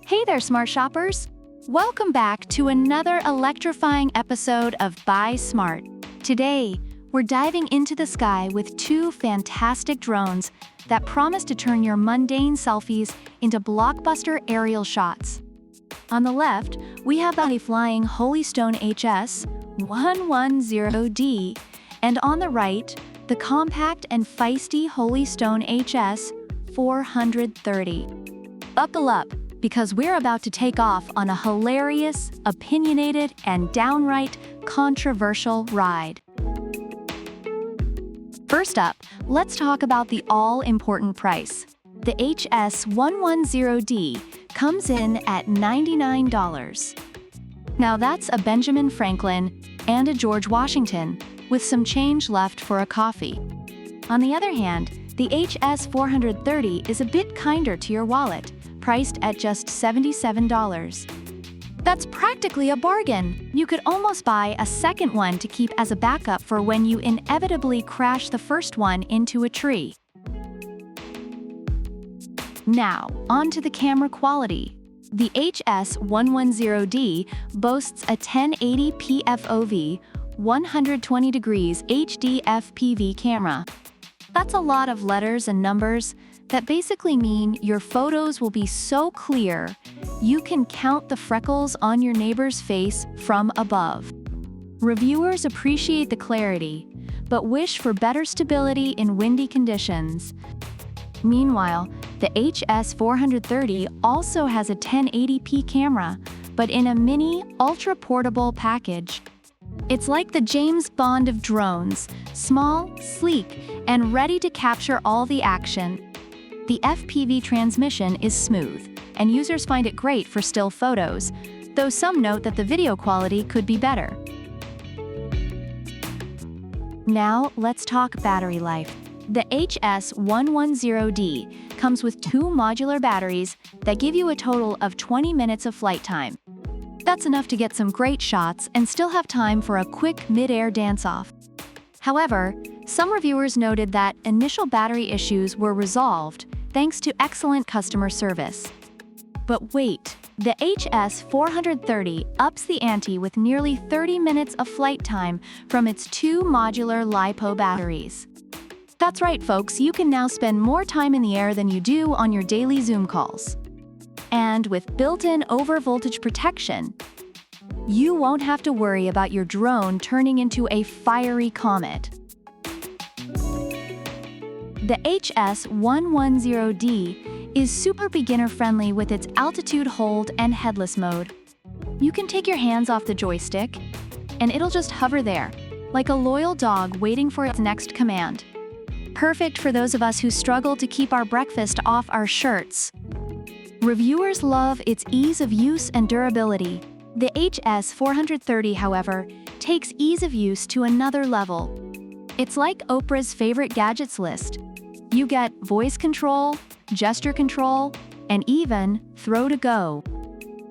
Hey there, smart shoppers! Welcome back to another electrifying episode of Buy Smart. Today, we're diving into the sky with two fantastic drones that promise to turn your mundane selfies into blockbuster aerial shots. On the left, we have the flying Holystone HS110D, and on the right, the compact and feisty Holystone HS430. Buckle up, because we're about to take off on a hilarious, opinionated, and downright controversial ride. First up, let's talk about the all-important price. The HS110D comes in at $99. Now that's a Benjamin Franklin and a George Washington, with some change left for a coffee. On the other hand, the HS430 is a bit kinder to your wallet, priced at just $77. That's practically a bargain. You could almost buy a second one to keep as a backup for when you inevitably crash the first one into a tree. Now, on to the camera quality. The HS110D boasts a 1080p FOV, 120 degrees HD FPV camera. That's a lot of letters and numbers that basically mean your photos will be so clear, you can count the freckles on your neighbor's face from above. Reviewers appreciate the clarity, but wish for better stability in windy conditions. Meanwhile, the HS430 also has a 1080p camera, but in a mini, ultra-portable package. It's like the James Bond of drones, small, sleek, and ready to capture all the action. The FPV transmission is smooth, and users find it great for still photos, though some note that the video quality could be better. Now, let's talk battery life. The HS110D comes with two modular batteries that give you a total of 20 minutes of flight time. That's enough to get some great shots and still have time for a quick mid-air dance-off. However, some reviewers noted that initial battery issues were resolved thanks to excellent customer service. But wait, the HS430 ups the ante with nearly 30 minutes of flight time from its two modular LiPo batteries. That's right, folks, you can now spend more time in the air than you do on your daily Zoom calls. And with built-in over-voltage protection, you won't have to worry about your drone turning into a fiery comet. The HS110D is super beginner-friendly with its altitude hold and headless mode. You can take your hands off the joystick, and it'll just hover there, like a loyal dog waiting for its next command. Perfect for those of us who struggle to keep our breakfast off our shirts. Reviewers love its ease of use and durability. The HS430, however, takes ease of use to another level. It's like Oprah's favorite gadgets list. You get voice control, gesture control, and even throw to go.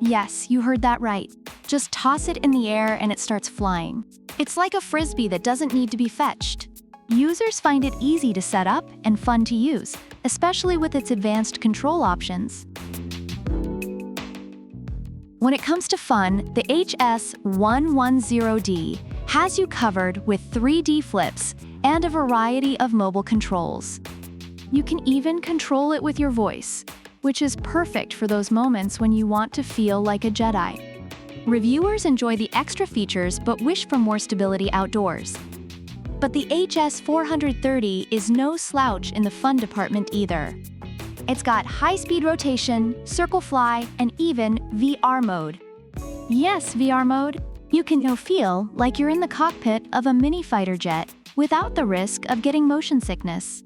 Yes, you heard that right. Just toss it in the air and it starts flying. It's like a frisbee that doesn't need to be fetched. Users find it easy to set up and fun to use, especially with its advanced control options. When it comes to fun, the HS110D has you covered with 3D flips and a variety of mobile controls. You can even control it with your voice, which is perfect for those moments when you want to feel like a Jedi. Reviewers enjoy the extra features but wish for more stability outdoors. But the HS430 is no slouch in the fun department either. It's got high-speed rotation, circle fly, and even VR mode. Yes, VR mode. You can feel like you're in the cockpit of a mini fighter jet without the risk of getting motion sickness.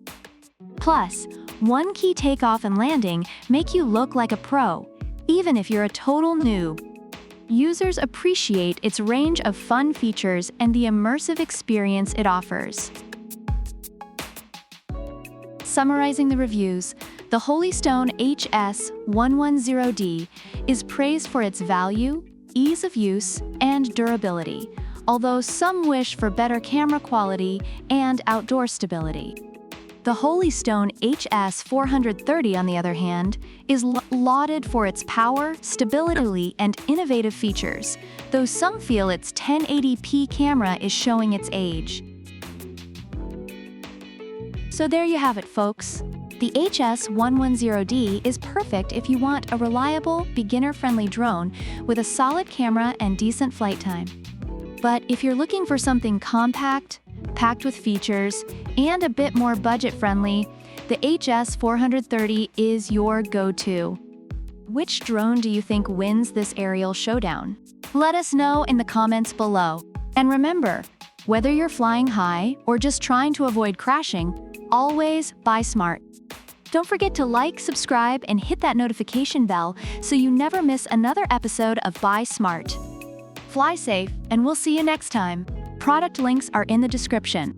Plus, one-key takeoff and landing make you look like a pro, even if you're a total noob. Users appreciate its range of fun features and the immersive experience it offers. Summarizing the reviews, the Holystone HS110D is praised for its value, ease of use, and durability, although some wish for better camera quality and outdoor stability. The Holy Stone HS430, on the other hand, is lauded for its power, stability, and innovative features, though some feel its 1080p camera is showing its age. So there you have it, folks. The HS110D is perfect if you want a reliable, beginner-friendly drone with a solid camera and decent flight time. But if you're looking for something compact, packed with features, and a bit more budget-friendly, the HS430 is your go-to. Which drone do you think wins this aerial showdown? Let us know in the comments below. And remember, whether you're flying high or just trying to avoid crashing, always buy smart. Don't forget to like, subscribe, and hit that notification bell so you never miss another episode of Buy Smart. Fly safe, and we'll see you next time. Product links are in the description.